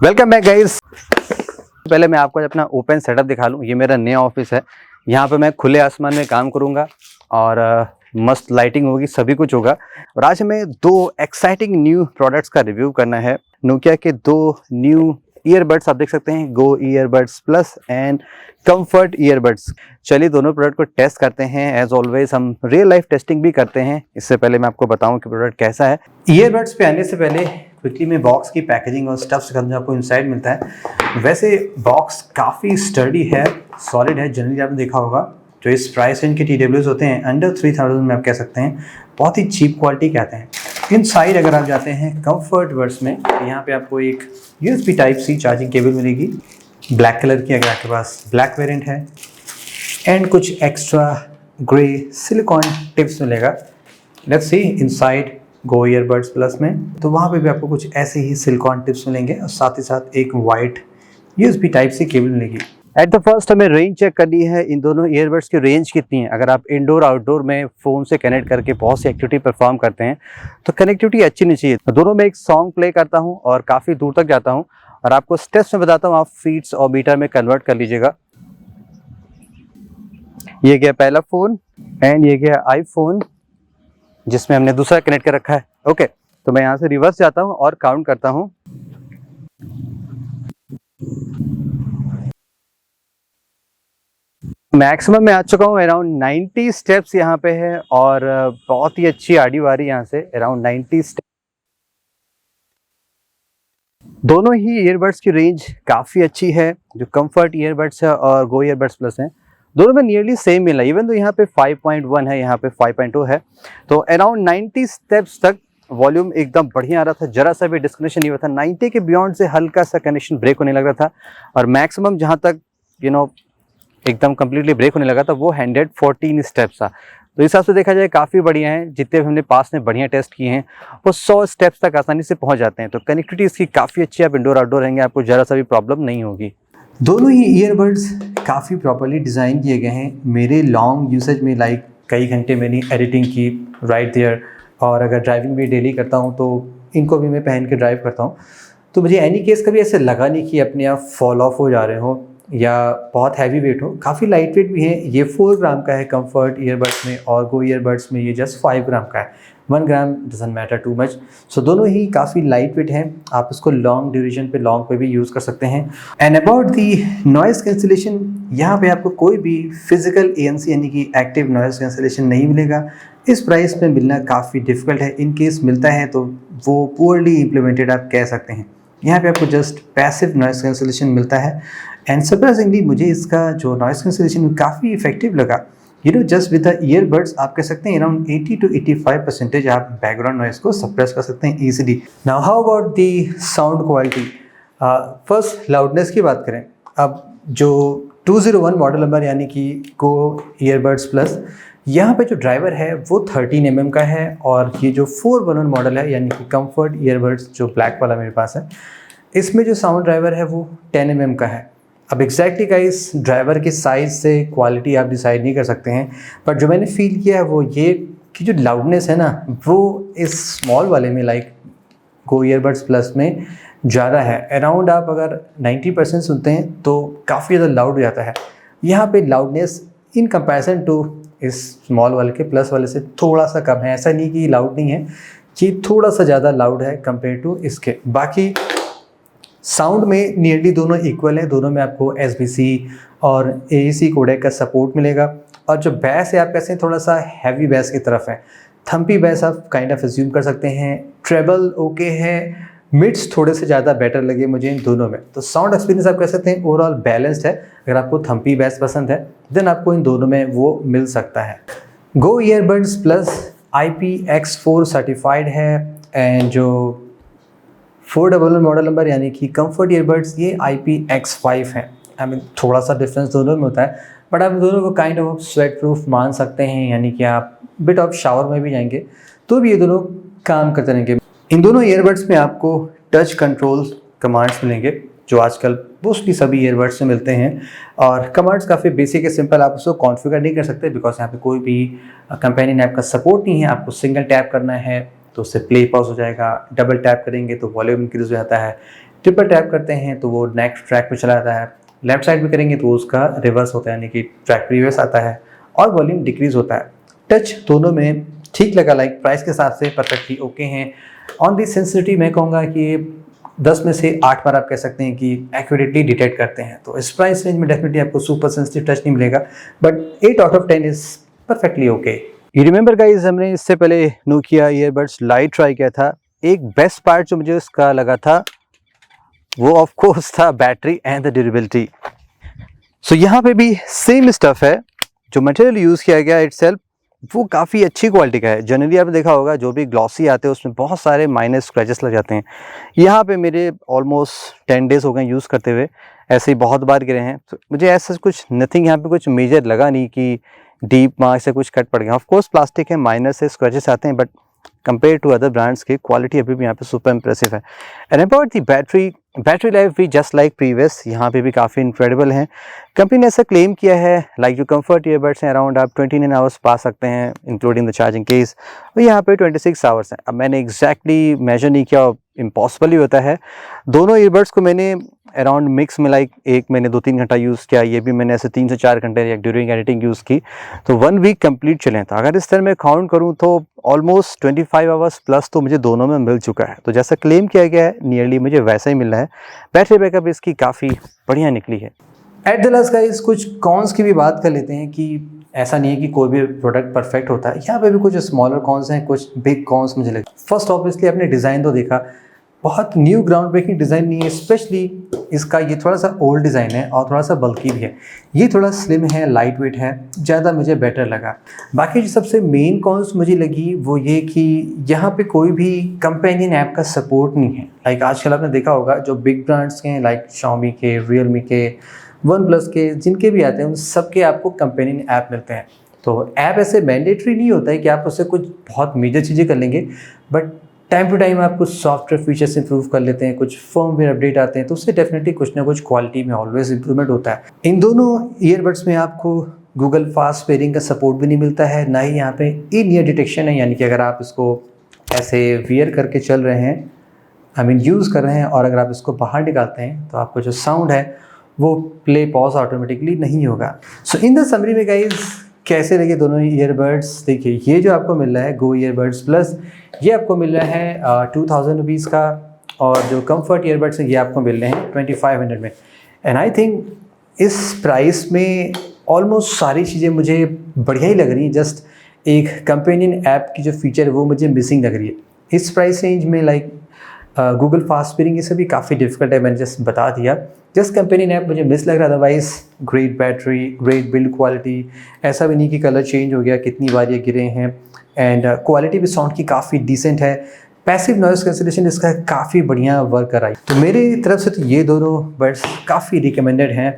Welcome back guys. पहले मैं आपको अपना ओपन सेटअप दिखा लूँ। ये मेरा नया ऑफिस है। यहाँ पे मैं खुले आसमान में काम करूँगा और मस्त लाइटिंग होगी, सभी कुछ होगा। और आज हमें दो एक्साइटिंग न्यू प्रोडक्ट्स का रिव्यू करना है। नोकिया के दो न्यू ईयरबड्स आप देख सकते हैं, go earbuds plus and comfort earbuds. चलिए दोनों प्रोडक्ट को टेस्ट करते हैं। एज ऑलवेज हम रियल लाइफ टेस्टिंग भी करते हैं। इससे पहले मैं आपको बताऊं कि प्रोडक्ट कैसा है। ईयरबड्स पे आने से पहले क्विकली में बॉक्स की पैकेजिंग और स्टफ से आपको इनसाइड मिलता है। वैसे बॉक्स काफ़ी स्टर्डी है, सॉलिड है। जनरली आपने देखा होगा जो इस प्राइस रेंज के TWS होते हैं अंडर 3000 में, आप कह सकते हैं बहुत ही चीप क्वालिटी के आते हैं। इनसाइड अगर आप जाते हैं कंफर्ट वर्ड्स में, यहाँ पे आपको एक USB type C charging cable मिलेगी, ब्लैक कलर की अगर आपके पास ब्लैक वेरिएंट है, एंड कुछ एक्स्ट्रा ग्रे सिलिकॉन टिप्स मिलेगा। Let's see inside go earbuds plus में, तो वहाँ पे भी आपको कुछ ऐसे ही सिलिकॉन टिप्स मिलेंगे और साथ ही साथ एक white USB type C cable मिलेगी। एट द फर्स्ट हमें रेंज चेक करनी है, इन दोनों ईयरबड्स की रेंज कितनी है। अगर आप इंडोर आउटडोर में फ़ोन से कनेक्ट करके बहुत सी एक्टिविटी परफॉर्म करते हैं तो कनेक्टिविटी अच्छी नहीं चाहिए। दोनों में एक सॉन्ग प्ले करता हूँ और काफ़ी दूर तक जाता हूँ और आपको स्टेप्स में बताता हूँ, आप फीट्स और मीटर में कन्वर्ट कर लीजिएगा। ये गया पहला फ़ोन एंड ये गया आईफोन जिसमें हमने दूसरा कनेक्ट कर रखा है। ओके, तो मैं यहाँ से रिवर्स जाता हूँ और काउंट करता हूँ। मैक्सिमम मैं आ चुका हूँ, अराउंड 90 स्टेप्स यहाँ पे है और बहुत ही अच्छी ऑडियो आ रही है यहाँ से, अराउंड 90 स्टेप। दोनों ही ईयरबड्स की रेंज काफ़ी अच्छी है। जो कंफर्ट ईयरबड्स है और गो ईयरबड्स प्लस है, दोनों में नियरली सेम मिला। इवन तो यहाँ पे 5.1 है, यहाँ पे 5.2 है, तो अराउंड 90 स्टेप्स तक वॉल्यूम एकदम बढ़िया आ रहा था, जरा सा भी डिस्कनेक्शन नहीं हुआ था। 90 के बियॉन्ड से हल्का सा कनेक्शन ब्रेक होने लग रहा था और मैक्सिमम जहाँ तक एकदम कम्प्लीटली ब्रेक होने लगा था वो 114 स्टेप्स था। तो इस हिसाब से देखा जाए काफ़ी बढ़िया है। जितने भी हमने पास में बढ़िया टेस्ट किए हैं वो 100 स्टेप्स तक आसानी से पहुंच जाते हैं। तो कनेक्टिविटी इसकी काफ़ी अच्छी है, आप इंडोर आउटडोर रहेंगे आपको ज़रा सा भी प्रॉब्लम नहीं होगी। दोनों ही ईयरबड्स काफ़ी प्रॉपर्ली डिज़ाइन किए गए हैं मेरे लॉन्ग यूसेज में, लाइक कई घंटे मैंने एडिटिंग की राइट देयर, और अगर ड्राइविंग भी डेली करता हूँ तो इनको भी मैं पहन के ड्राइव करता हूँ। तो मुझे एनी केस कभी ऐसे लगा नहीं कि अपने आप फॉल ऑफ हो जा रहे हो या बहुत हैवी वेट हो। काफ़ी लाइट वेट भी है। ये 4 ग्राम का है कंफर्ट ईयरबड्स में और गो ईयरबड्स में ये जस्ट 5 ग्राम का है। 1 ग्राम डजंट मैटर टू मच। सो दोनों ही काफ़ी लाइट वेट हैं, आप इसको लॉन्ग ड्यूरेशन पे लॉन्ग पे भी यूज़ कर सकते हैं। And about the noise cancellation, यहाँ पे आपको कोई भी फिजिकल ANC यानी कि एक्टिव नॉइज़ कैंसिलेशन नहीं मिलेगा। इस प्राइस में मिलना काफ़ी डिफिकल्ट है, इन केस मिलता है तो वो पुअरली इम्प्लीमेंटेड आप कह सकते हैं। यहाँ पे आपको जस्ट पैसिव नॉइज़ कैंसिलेशन मिलता है एंड सरप्राइजिंगली मुझे इसका जो नॉइज़ कैंसिलेशन काफ़ी इफेक्टिव लगा। जस्ट विद द ईयरबड्स आप कह सकते हैं अराउंड 80 to 85% आप बैकग्राउंड नॉइज़ को सप्रेस कर सकते हैं easily. Now how about the sound quality. First loudness की बात करें, अब जो 201 मॉडल नंबर यानी कि गो ईयरबड्स प्लस, यहाँ पे जो ड्राइवर है वो 13 mm का है और ये जो 411 मॉडल है यानी कि कंफर्ट ईयरबड्स जो ब्लैक वाला मेरे पास है, इसमें जो साउंड ड्राइवर है वो 10 mm का है। अब एग्जैक्टली गाइस ड्राइवर के साइज़ से क्वालिटी आप डिसाइड नहीं कर सकते हैं, बट जो मैंने फील किया है वो ये कि जो लाउडनेस है ना वो इस स्मॉल वाले में, लाइक गो ईयरबड्स प्लस में ज़्यादा है। अराउंड आप अगर 90% सुनते हैं तो काफ़ी ज़्यादा लाउड हो जाता है। यहाँ पे लाउडनेस इन कंपैरिजन टू इस स्मॉल वाले के प्लस वाले से थोड़ा सा कम है। ऐसा नहीं कि लाउड नहीं है, कि थोड़ा सा ज़्यादा लाउड है कंपेयर टू इसके। बाकी साउंड में नियरली दोनों इक्वल है। दोनों में आपको SBC और AAC कोडेक का सपोर्ट मिलेगा और जो बैस है आप कैसे थोड़ा सा हैवी बैस की तरफ है। थम्पी बैस आप काइंड ऑफ अज्यूम कर सकते हैं। ट्रेबल ओके है, मिड्स थोड़े से ज़्यादा बेटर लगे मुझे इन दोनों में। तो साउंड एक्सपीरियंस आप कह सकते हैं ओवरऑल बैलेंस्ड है। अगर आपको थम्पी बैस पसंद है देन आपको इन दोनों में वो मिल सकता है। गो ईयरबड्स प्लस IPX4 सर्टिफाइड है एंड जो 411 मॉडल नंबर यानी कि कंफर्ट ईयरबड्स ये IPX5 है। आई मीन थोड़ा सा डिफरेंस दोनों में होता है, बट आप दोनों को काइंड ऑफ स्वेट प्रूफ मान सकते हैं, यानी कि आप बिट ऑफ शावर में भी जाएंगे तो भी ये दोनों काम करते रहेंगे। इन दोनों ईयरबड्स में आपको टच कंट्रोल कमांड्स मिलेंगे जो आजकल मोस्टली सभी ईयरबड्स में मिलते हैं और कमांड्स काफ़ी बेसिक है, सिंपल। आप उसको कॉन्फ़िगर नहीं कर सकते बिकॉज यहाँ पे कोई भी कंपेनियन ऐप का सपोर्ट नहीं है। आपको सिंगल टैप करना है तो उससे प्ले पॉज हो जाएगा, डबल टैप करेंगे तो वॉल्यूम इंक्रीज हो जाता है, ट्रिपल टैप करते हैं तो वो नेक्स्ट ट्रैक पे चला जाता है, लेफ्ट साइड पे करेंगे तो उसका रिवर्स होता है, यानी कि ट्रैक प्रीवियस आता है और वॉल्यूम डिक्रीज होता है। टच दोनों में ठीक लगा, लाइक प्राइस के हिसाब से परफेक्टली ओके हैं। ऑन दी सेंसिटिविटी मैं कहूँगा कि 10 में से 8 बार आप कह सकते हैं कि एक्यूरेटली डिटेक्ट करते हैं। तो इस प्राइस रेंज में डेफिनेटली आपको सुपर सेंसिटिव टच नहीं मिलेगा, but 8 out of 10 is perfectly okay. You remember guys, हमने इससे पहले नोकिया ईयरबड्स लाइट ट्राई किया था। एक बेस्ट पार्ट जो मुझे उसका लगा था वो ऑफ कोर्स था बैटरी एंड द ड्यूरेबिलिटी। सो यहाँ पे भी सेम स्टफ है, जो मटेरियल यूज़ किया गया इटसेल्फ वो काफ़ी अच्छी क्वालिटी का है। जनरली आपने देखा होगा जो भी ग्लॉसी आते हैं उसमें बहुत सारे माइनर स्क्रैचेस लग जाते हैं। यहाँ पे मेरे ऑलमोस्ट 10 डेज़ हो गए यूज़ करते हुए, ऐसे ही बहुत बार गिरे हैं, तो मुझे ऐसा कुछ नथिंग यहाँ पे कुछ मेजर लगा नहीं कि डीप मार्क से कुछ कट पड़ गया। ऑफ कोर्स प्लास्टिक है, माइनर से स्क्रैचेस आते हैं, but compare to other brands की क्वालिटी अभी भी यहाँ पे सुपर इंप्रेसिव है। And about the battery life भी जस्ट लाइक प्रीवियस यहाँ पे भी काफ़ी इनक्रेडिबल है। कंपनी ने ऐसा क्लेम किया है लाइक जो कंफर्ट ईयरबड्स हैं अराउंड आप 29 आवर्स पा सकते हैं इंक्लूडिंग द चार्जिंग केस, और यहाँ पे 26 आवर्स हैं। अब मैंने एग्जैक्टली मेजर नहीं किया, इम्पॉसिबल ही होता है। दोनों ईयरबड्स को मैंने अराउंड मिक्स में लाइक एक मैंने 2-3 घंटा यूज़ किया, ये भी मैंने ऐसे 3 से 4 घंटे ड्यूरिंग एडिटिंग यूज़ की, तो 1 वीक कंप्लीट चले। था अगर इस तरह मैं काउंट करूँ तो ऑलमोस्ट 25 आवर्स प्लस तो मुझे दोनों में मिल चुका है। तो जैसा क्लेम किया गया है नियरली मुझे वैसा ही मिल रहा है। बैटरी बैकअप इसकी काफ़ी बढ़िया निकली है। एट द लास्ट गाइस कुछ कॉन्स की भी बात कर लेते हैं कि ऐसा नहीं है कि कोई भी प्रोडक्ट परफेक्ट होता है। यहाँ पे भी कुछ स्मॉलर कॉन्स हैं, कुछ बिग कॉन्स मुझे लगे। फर्स्ट ऑब्वियसली आपने डिज़ाइन तो देखा, बहुत न्यू ग्राउंड ब्रेकिंग डिज़ाइन नहीं है, स्पेशली इसका ये थोड़ा सा ओल्ड डिज़ाइन है और थोड़ा सा बल्की भी है। ये थोड़ा स्लिम है, लाइट वेट है, ज़्यादा मुझे बेटर लगा। बाकी जो सबसे मेन कॉन्स मुझे लगी वो ये कि यहाँ पे कोई भी कंपेनियन ऐप का सपोर्ट नहीं है। लाइक आजकल आपने देखा होगा जो बिग ब्रांड्स के हैं लाइक Xiaomi के, Realme के, OnePlus के, जिनके भी आते हैं उन सबके आपको कंपेनियन ऐप मिलते हैं। तो ऐप ऐसे मैंडेटरी नहीं होता है कि आप उससे कुछ बहुत मेजर चीज़ें कर लेंगे, बट टाइम टू टाइम आप कुछ सॉफ्टवेयर फीचर्स इंप्रूव कर लेते हैं, कुछ फर्मवेयर अपडेट आते हैं, तो उससे डेफिनेटली कुछ ना कुछ क्वालिटी में ऑलवेज इंप्रूवमेंट होता है। इन दोनों ईयरबड्स में आपको गूगल फास्ट पेयरिंग का सपोर्ट भी नहीं मिलता है, ना ही यहाँ पे इन ईयर डिटेक्शन है, यानी कि अगर आप इसको ऐसे वियर करके चल रहे हैं, यूज़ कर रहे हैं और अगर आप इसको बाहर निकालते हैं तो आपको जो साउंड है वो प्ले पॉज ऑटोमेटिकली नहीं होगा। सो इन द समरी में गाइज कैसे लगे दोनों ईयरबड्स? देखिए ये जो आपको मिल रहा है गो ईयरबड्स प्लस, ये आपको मिल रहा है 2000 रुपीज़ का, और जो कंफर्ट ईयरबड्स हैं ये आपको मिल रहे हैं 2500 में। एंड आई थिंक इस प्राइस में ऑलमोस्ट सारी चीज़ें मुझे बढ़िया ही लग रही हैं। जस्ट एक कंपेनियन ऐप की जो फीचर है वो मुझे मिसिंग लग रही है इस प्राइस रेंज में। लाइक गूगल फास्ट पेयरिंग ये सब भी काफ़ी डिफिकल्ट है, मैंने जस्ट बता दिया। जस्ट कंपेनियन ऐप मुझे मिस लग रहा, otherwise great battery, great build quality, ऐसा भी नहीं कि कलर चेंज हो गया, कितनी बार ये गिरे हैं। एंड क्वालिटी भी साउंड की काफ़ी डिसेंट है, पैसिव नॉइस कैंसिलेशन इसका काफ़ी बढ़िया वर्क कर रहा है। तो मेरी तरफ से तो ये दोनों बड्स काफ़ी रिकमेंडेड हैं।